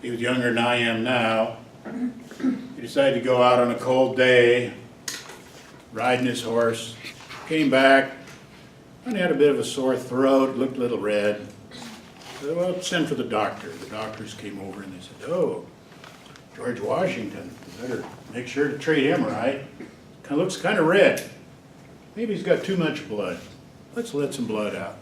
He was younger than I am now. He decided to go out on a cold day, riding his horse, came back, and he had a bit of a sore throat, looked a little red. I said, well, send for the doctor. The doctors came over and they said, oh, George Washington, you better make sure to treat him right. Looks kind of red. Maybe he's got too much blood. Let's let some blood out.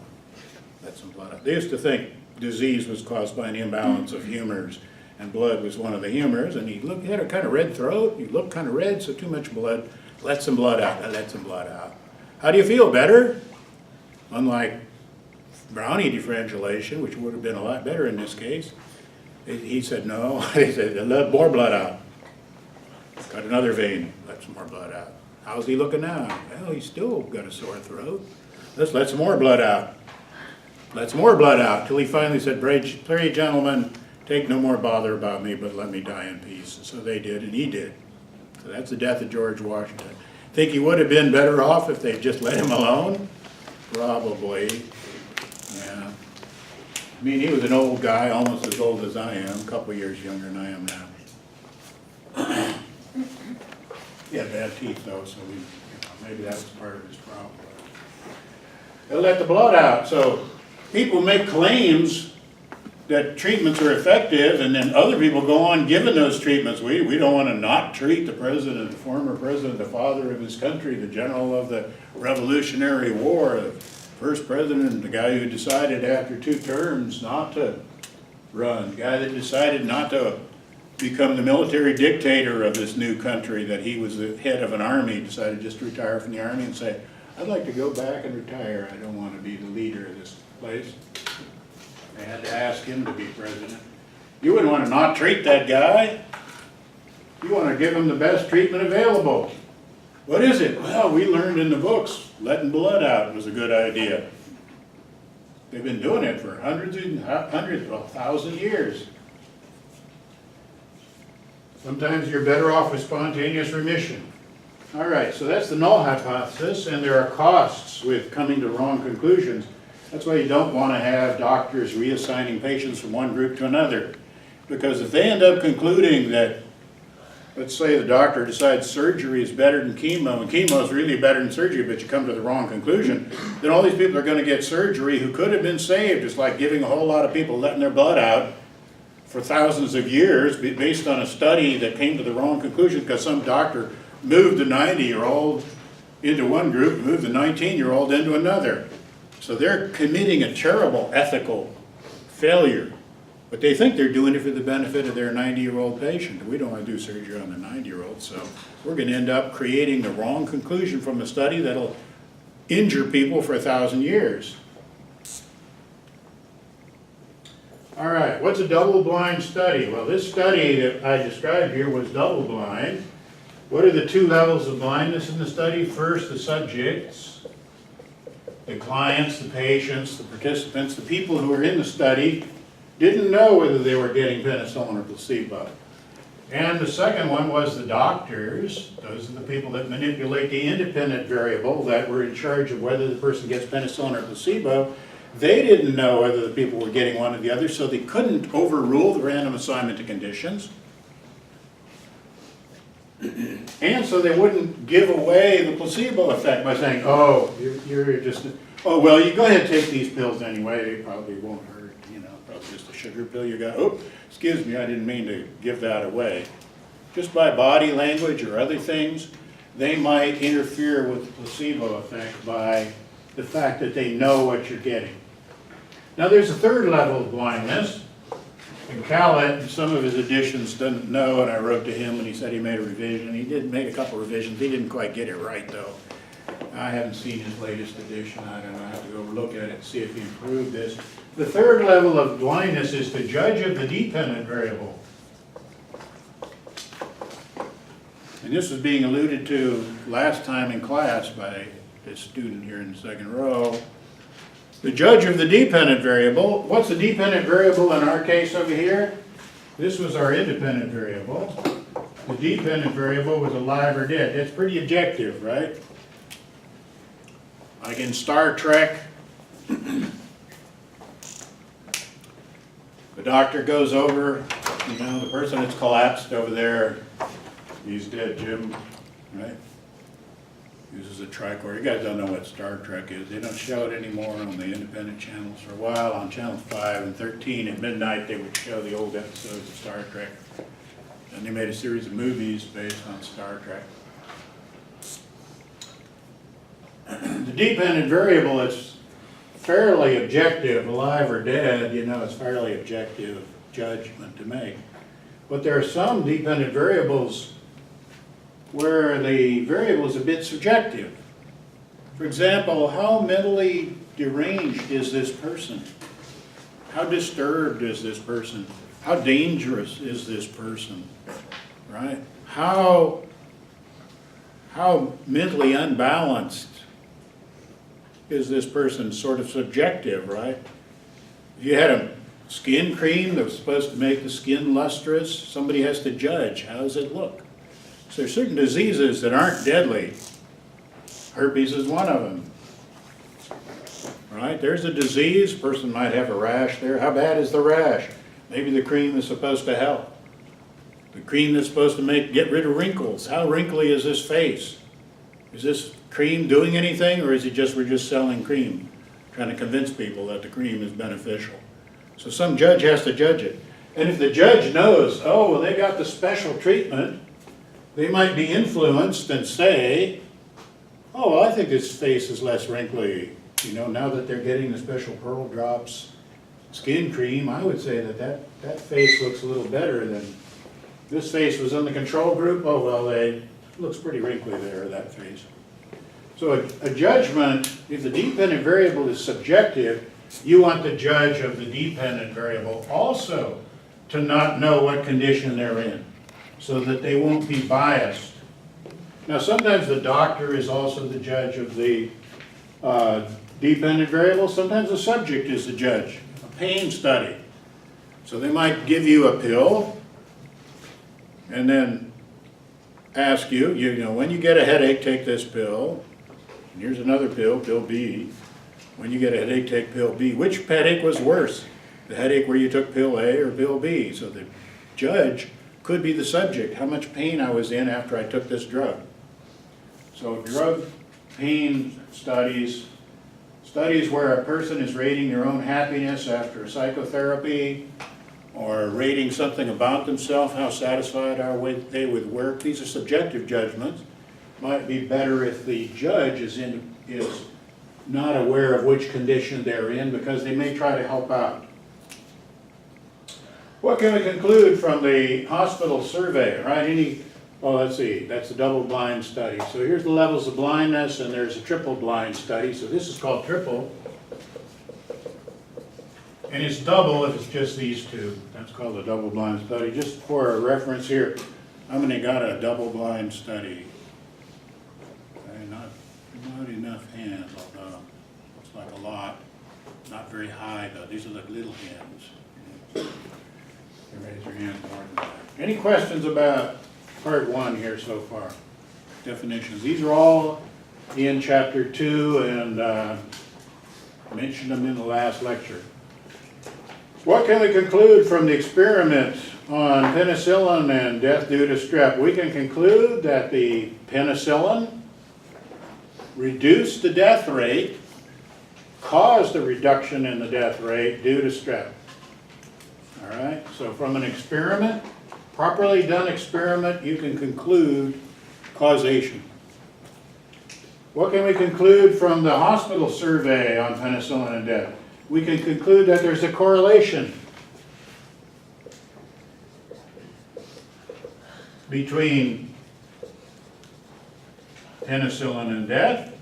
Let some blood out. They used to think disease was caused by an imbalance of humors, and blood was one of the humors, and he had a kind of red throat, he looked kind of red, so too much blood. Let some blood out. Let some blood out. How do you feel? Better? Unlike Brownie differentiation, which would have been a lot better in this case, he said no. He said, let more blood out. Got another vein, let some more blood out. How's he looking now? Well, he's still got a sore throat. Let's let some more blood out. Let some more blood out, till he finally said, pray, gentlemen, take no more bother about me, but let me die in peace. And so they did, and he did. So that's the death of George Washington. Think he would have been better off if they'd just let him alone? Probably, yeah. I mean, he was an old guy, almost as old as I am, a couple years younger than I am now. He had bad teeth though, so maybe that was part of his problem. They'll let the blood out. So people make claims that treatments are effective, and then other people go on giving those treatments. We don't want to not treat the president, the former president, the father of his country, the general of the Revolutionary War, the first president, the guy who decided after 2 terms not to run, the guy that decided not to become the military dictator of this new country, that he was the head of an army, decided just to retire from the army and say, I'd like to go back and retire. I don't want to be the leader of this place. They had to ask him to be president. You wouldn't want to not treat that guy. You want to give him the best treatment available. What is it? Well, we learned in the books, letting blood out was a good idea. They've been doing it for hundreds, 1,000 years. Sometimes you're better off with spontaneous remission. All right, so that's the null hypothesis, and there are costs with coming to wrong conclusions. That's why you don't want to have doctors reassigning patients from one group to another. Because if they end up concluding that, let's say the doctor decides surgery is better than chemo, and chemo is really better than surgery, but you come to the wrong conclusion, then all these people are going to get surgery who could have been saved. It's like giving a whole lot of people letting their blood out for thousands of years based on a study that came to the wrong conclusion because some doctor moved the 90-year-old into one group, moved the 19-year-old into another. So they're committing a terrible ethical failure. But they think they're doing it for the benefit of their 90-year-old patient. We don't want to do surgery on the 90-year-old, so we're going to end up creating the wrong conclusion from a study that'll injure people for 1,000 years. All right, what's a double-blind study? Well, this study that I described here was double-blind. What are the 2 levels of blindness in the study? First, the subjects, the clients, the patients, the participants, the people who were in the study didn't know whether they were getting penicillin or placebo. And the second one was the doctors. Those are the people that manipulate the independent variable that were in charge of whether the person gets penicillin or placebo. They didn't know whether the people were getting one or the other, so they couldn't overrule the random assignment to conditions. And so they wouldn't give away the placebo effect by saying, oh, you're just, oh, well, you go ahead and take these pills anyway. They probably won't hurt, probably just a sugar pill you got. Oh, excuse me, I didn't mean to give that away. Just by body language or other things, they might interfere with the placebo effect by the fact that they know what you're getting. Now there's a third level of blindness. And Callett, in some of his editions, doesn't know, and I wrote to him and he said he made a revision. He did make a couple revisions. He didn't quite get it right though. I haven't seen his latest edition. I don't know. I have to go look at it and see if he improved this. The third level of blindness is the judge of the dependent variable. And this was being alluded to last time in class by this student here in the second row. The judge of the dependent variable. What's the dependent variable in our case over here? This was our independent variable. The dependent variable was alive or dead. That's pretty objective, right? Like in Star Trek, the doctor goes over You know, the person that's collapsed over there, he's dead, Jim, right? Uses a tricorder. You guys don't know what Star Trek is. They don't show it anymore on the independent channels. For a while, on channels 5 and 13 at midnight, they would show the old episodes of Star Trek. And they made a series of movies based on Star Trek. The dependent variable is fairly objective, alive or dead, you know, it's fairly objective judgment to make. But there are some dependent variables where the variable is a bit subjective. For example, how mentally deranged is this person? How disturbed is this person? How dangerous is this person? Right? How mentally unbalanced is this person? Sort of subjective, right? If you had a skin cream that was supposed to make the skin lustrous, somebody has to judge. How does it look? So there's certain diseases that aren't deadly. Herpes is one of them. Right? There's a disease, a person might have a rash there. How bad is the rash? Maybe the cream is supposed to help. The cream that's supposed to get rid of wrinkles. How wrinkly is this face? Is this cream doing anything, or is it just we're just selling cream, trying to convince people that the cream is beneficial? So some judge has to judge it. And if the judge knows, oh, well, they got the special treatment, they might be influenced and say, oh, well, I think this face is less wrinkly. You know, now that they're getting the special Pearl Drops skin cream, I would say that face looks a little better than this face was in the control group. Oh, well, it looks pretty wrinkly there, that face. So a judgment, if the dependent variable is subjective, you want the judge of the dependent variable also to not know what condition they're in, so that they won't be biased. Now, sometimes the doctor is also the judge of the dependent variable. Sometimes the subject is the judge. A pain study. So they might give you a pill and then ask you, you know, when you get a headache, take this pill. And here's another pill, pill B. When you get a headache, take pill B. Which headache was worse? The headache where you took pill A or pill B? So the judge could be the subject, how much pain I was in after I took this drug. So drug pain studies where a person is rating their own happiness after psychotherapy, or rating something about themselves, how satisfied are they with work. These are subjective judgments. Might be better if the judge is not aware of which condition they're in, because they may try to help out. What can we conclude from the hospital survey, right? Well, let's see, that's a double-blind study. So here's the levels of blindness, and there's a triple-blind study. So this is called triple. And it's double if it's just these two. That's called a double-blind study. Just for a reference here, how many got a double-blind study? Okay, not enough hands, although looks like a lot. Not very high, though. These are the little hands. Raise your hand more than that. Any questions about part 1 here so far? Definitions. These are all in chapter 2, and mentioned them in the last lecture. What can we conclude from the experiment on penicillin and death due to strep? We can conclude that the penicillin reduced the death rate, caused a reduction in the death rate due to strep. All right, so from an experiment, properly done experiment, you can conclude causation. What can we conclude from the hospital survey on penicillin and death? We can conclude that there's a correlation between penicillin and death.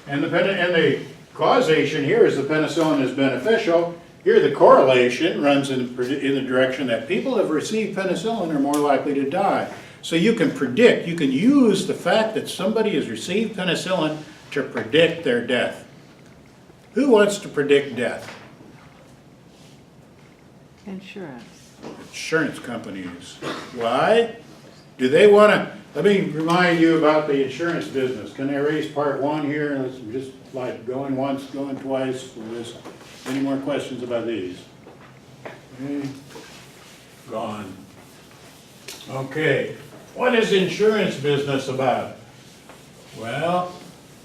And the causation here is the penicillin is beneficial. Here the correlation runs in the direction that people have received penicillin are more likely to die. So you can predict, you can use the fact that somebody has received penicillin to predict their death. Who wants to predict death? Insurance. Insurance companies. Why? Do they want to? Let me remind you about the insurance business. Can I erase part 1 here? Let's just like going once, going twice for this. Any more questions about these? Okay. Gone. Okay, what is insurance business about? Well,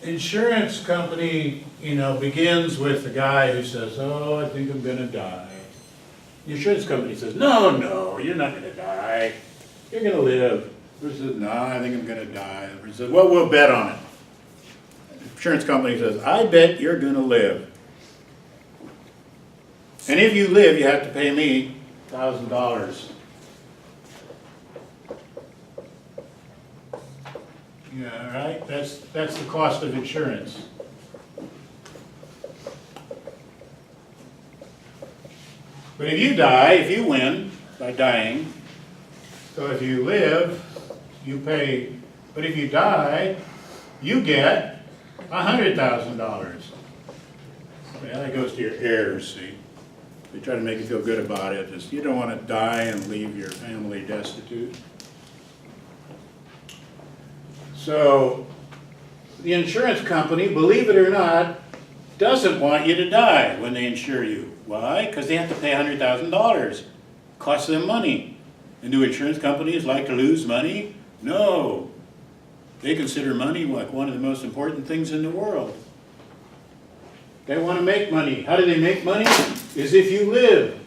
insurance company, begins with the guy who says, oh, I think I'm gonna die. The insurance company says, no, you're not gonna die. You're gonna live. The person says, no, I think I'm gonna die. The person says, well, we'll bet on it. The insurance company says, I bet you're gonna live. And if you live, you have to pay me $1,000. Yeah, right? That's the cost of insurance. But if you die, if you win by dying, so if you live, you pay. But if you die, you get $100,000. Well, that goes to your heirs, see? They try to make you feel good about it. Just, you don't want to die and leave your family destitute. So the insurance company, believe it or not, doesn't want you to die when they insure you. Why? Because they have to pay $100,000. Costs them money. And do insurance companies like to lose money? No. They consider money like one of the most important things in the world. They want to make money. How do they make money? Is if you live.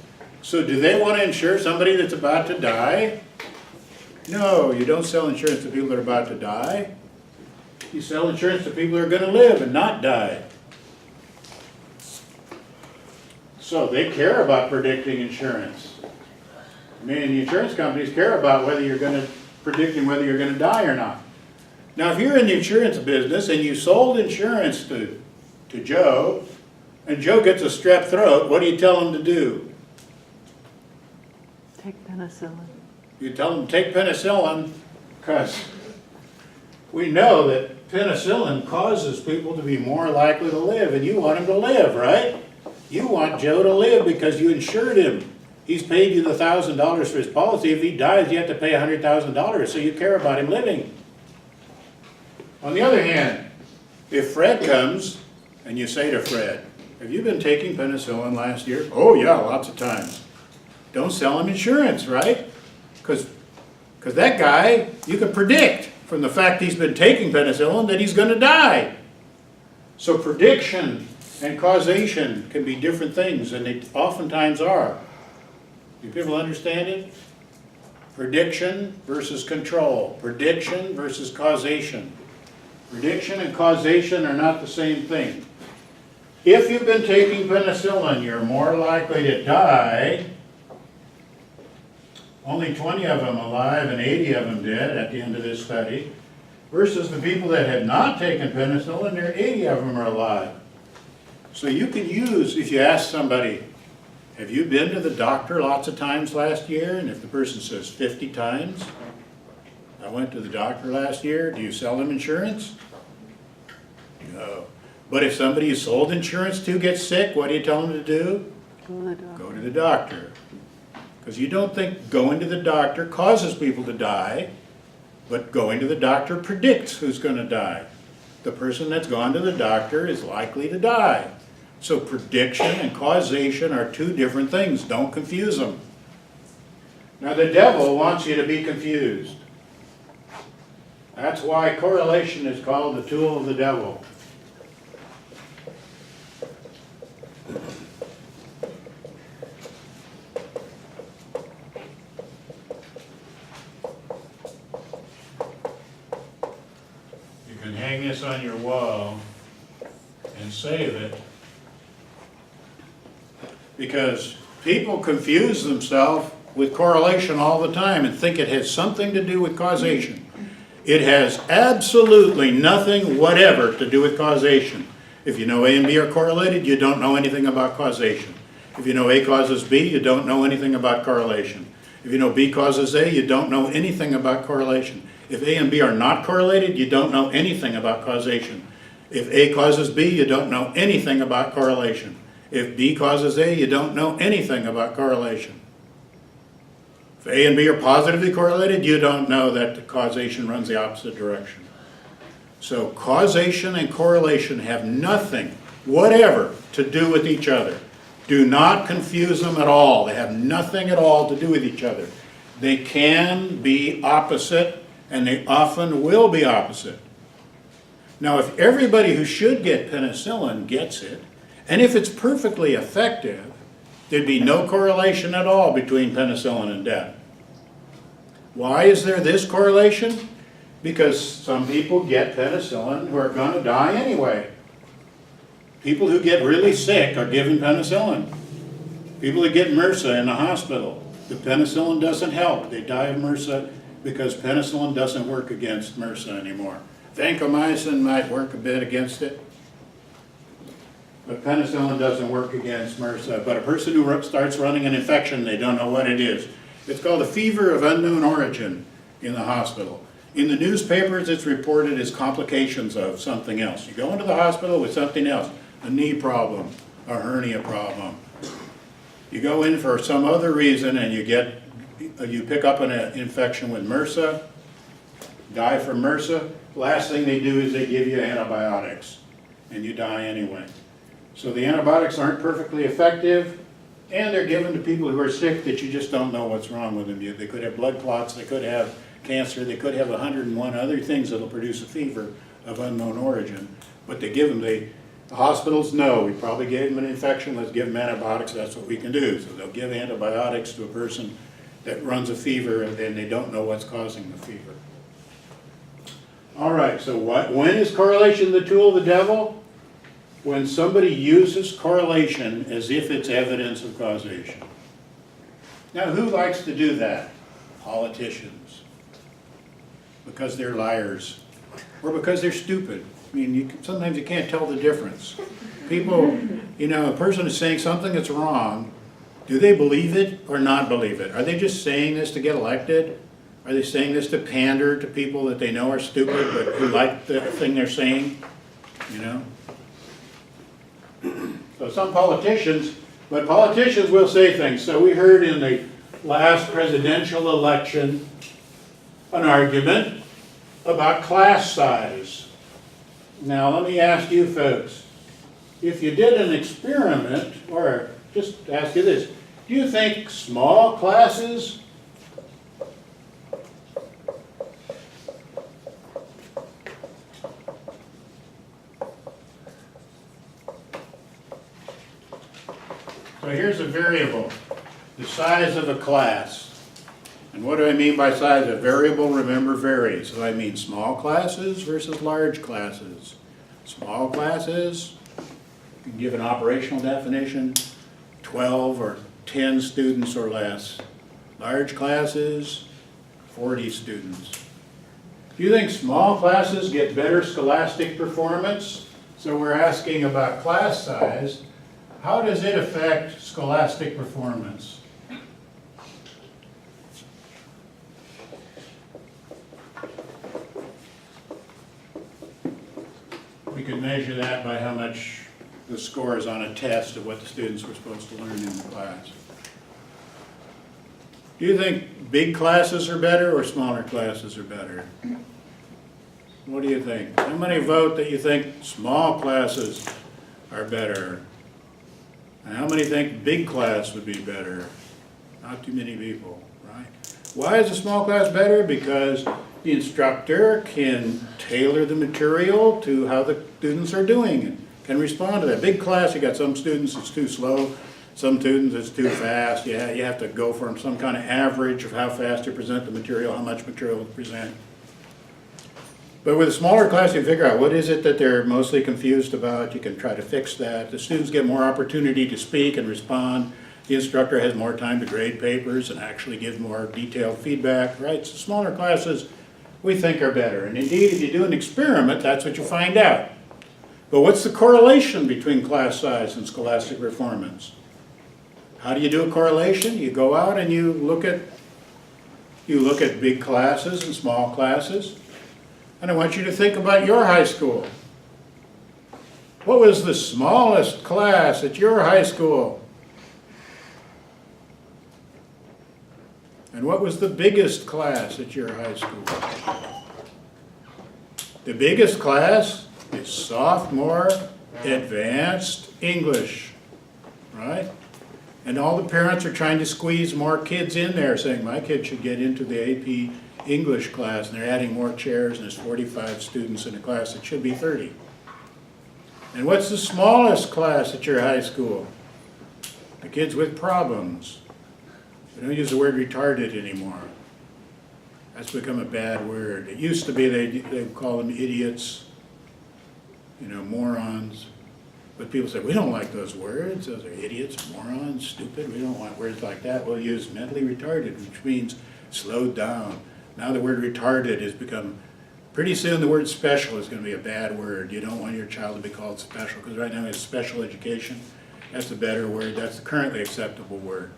So do they want to insure somebody that's about to die? No, you don't sell insurance to people that are about to die. You sell insurance to people that are going to live and not die. So they care about predicting insurance. I mean, the insurance companies care about whether you're going to predicting whether you're going to die or not. Now, if you're in the insurance business and you sold insurance to Joe, and Joe gets a strep throat, what do you tell him to do? Take penicillin. You tell them to take penicillin because we know that penicillin causes people to be more likely to live, and you want him to live, right? You want Joe to live because you insured him. He's paid you the $1,000 for his policy. If he dies, you have to pay $100,000, so you care about him living. On the other hand, if Fred comes and you say to Fred, have you been taking penicillin last year? Oh yeah, lots of times. Don't sell him insurance, right? Because that guy, you can predict from the fact he's been taking penicillin that he's going to die. So prediction and causation can be different things, and they oftentimes are. Do people understand it? Prediction versus control. Prediction versus causation. Prediction and causation are not the same thing. If you've been taking penicillin, you're more likely to die. Only 20 of them alive and 80 of them dead at the end of this study, versus the people that had not taken penicillin, there 80 of them are alive. So you can use, if you ask somebody, have you been to the doctor lots of times last year? And if the person says 50 times, I went to the doctor last year, do you sell them insurance? No. But if somebody you sold insurance to gets sick, what do you tell them to do? Go to the doctor. Because you don't think going to the doctor causes people to die, but going to the doctor predicts who's going to die. The person that's gone to the doctor is likely to die. So prediction and causation are two different things. Don't confuse them. Now the devil wants you to be confused. That's why correlation is called the tool of the devil. You can hang this on your wall and save it, because people confuse themselves with correlation all the time and think it has something to do with causation. It has absolutely nothing whatever to do with causation. If you know A and B are correlated, you don't know anything about causation. If you know A causes B, you don't know anything about correlation. If you know B causes A, you don't know anything about correlation. If A and B are not correlated, you don't know anything about causation. If A causes B, you don't know anything about correlation. If B causes A, you don't know anything about correlation. If A and B are positively correlated, you don't know that the causation runs the opposite direction. So causation and correlation have nothing whatever to do with each other. Do not confuse them at all. They have nothing at all to do with each other. They can be opposite, and they often will be opposite. Now, if everybody who should get penicillin gets it, and if it's perfectly effective, there'd be no correlation at all between penicillin and death. Why is there this correlation? Because some people get penicillin who are going to die anyway. People who get really sick are given penicillin. People that get MRSA in the hospital, the penicillin doesn't help. They die of MRSA because penicillin doesn't work against MRSA anymore. Vancomycin might work a bit against it, but penicillin doesn't work against MRSA. But a person who starts running an infection, they don't know what it is. It's called a fever of unknown origin in the hospital. In the newspapers, it's reported as complications of something else. You go into the hospital with something else, a knee problem, a hernia problem. You go in for some other reason and you pick up an infection with MRSA, die from MRSA. Last thing they do is they give you antibiotics and you die anyway. So the antibiotics aren't perfectly effective, and they're given to people who are sick that you just don't know what's wrong with them. They could have blood clots, they could have cancer, they could have 101 other things that'll produce a fever of unknown origin. But they give them, the hospitals know, we probably gave them an infection, let's give them antibiotics, that's what we can do. So they'll give antibiotics to a person that runs a fever and then they don't know what's causing the fever. All right, so when is correlation the tool of the devil? When somebody uses correlation as if it's evidence of causation. Now, who likes to do that? Politicians. Because they're liars. Or because they're stupid. I mean, sometimes you can't tell the difference. People, a person is saying something that's wrong. Do they believe it or not believe it? Are they just saying this to get elected? Are they saying this to pander to people that they know are stupid but who like the thing they're saying? So some politicians, but politicians will say things. So we heard in the last presidential election an argument about class size. Now let me ask you folks, if you did an experiment, or just ask you this, do you think small classes So here's a variable, the size of a class. And what do I mean by size? A variable, remember, varies. So I mean small classes versus large classes. Small classes, you can give an operational definition, 12 or 10 students or less. Large classes, 40 students. Do you think small classes get better scholastic performance? So we're asking about class size. How does it affect scholastic performance? We could measure that by how much the score is on a test of what the students were supposed to learn in the class. Do you think big classes are better or smaller classes are better? What do you think? How many vote that you think small classes are better? And how many think big class would be better? Not too many people, right? Why is a small class better? Because the instructor can tailor the material to how the students are doing and can respond to that. Big class, you got some students it's too slow, some students it's too fast. You have to go for some kind of average of how fast to present the material, how much material to present. But with a smaller class, you figure out what is it that they're mostly confused about. You can try to fix that. The students get more opportunity to speak and respond. The instructor has more time to grade papers and actually give more detailed feedback, right? So smaller classes, we think, are better. And indeed, if you do an experiment, that's what you find out. But what's the correlation between class size and scholastic performance? How do you do a correlation? You go out and you look at big classes and small classes. And I want you to think about your high school. What was the smallest class at your high school? And what was the biggest class at your high school? The biggest class is sophomore advanced English. right? And all the parents are trying to squeeze more kids in there, saying, my kid should get into the AP English class, and they're adding more chairs, and there's 45 students in a class. It should be 30. And what's the smallest class at your high school? The kids with problems. They don't use the word retarded anymore. That's become a bad word. It used to be they'd call them idiots, you know, morons. But people say, we don't like those words. Those are idiots, morons, stupid. We don't want words like that. We'll use mentally retarded, which means slowed down. Now the word retarded has become, pretty soon the word special is going to be a bad word. You don't want your child to be called special, because right now it's special education. That's a better word. That's the currently acceptable word.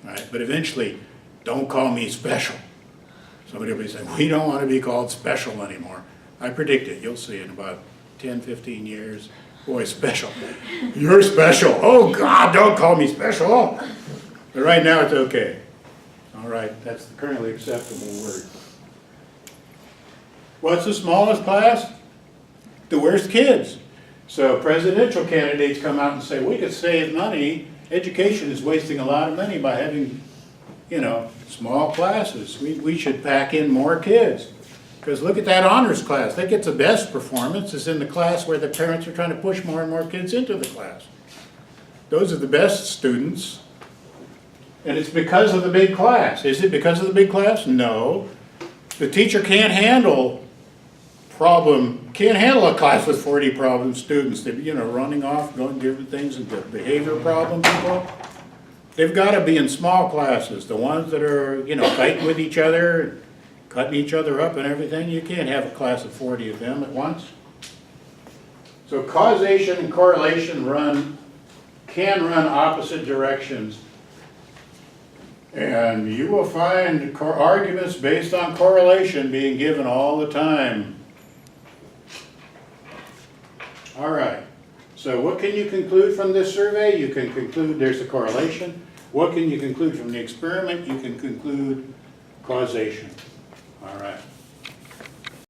All right? But eventually, don't call me special. Somebody will be saying, we don't want to be called special anymore. I predict it. You'll see in about 10, 15 years. Boy, special. You're special. Oh, God, don't call me special. But right now, it's okay. All right, that's the currently acceptable word. What's the smallest class? The worst kids. So presidential candidates come out and say, we could save money. Education is wasting a lot of money by having, you know, small classes. We should pack in more kids. Because look at that honors class. That gets the best performance is in the class where the parents are trying to push more and more kids into the class. Those are the best students. And it's because of the big class. Is it because of the big class? No. The teacher can't handle a class with 40 problem students. They're, you know, running off, going different things, and the behavior problem people. They've got to be in small classes. The ones that are, you know, fighting with each other, cutting each other up and everything. You can't have a class of 40 of them at once. So causation and correlation can run opposite directions. And you will find arguments based on correlation being given all the time. All right. So what can you conclude from this survey? You can conclude there's a correlation. What can you conclude from the experiment? You can conclude causation. All right.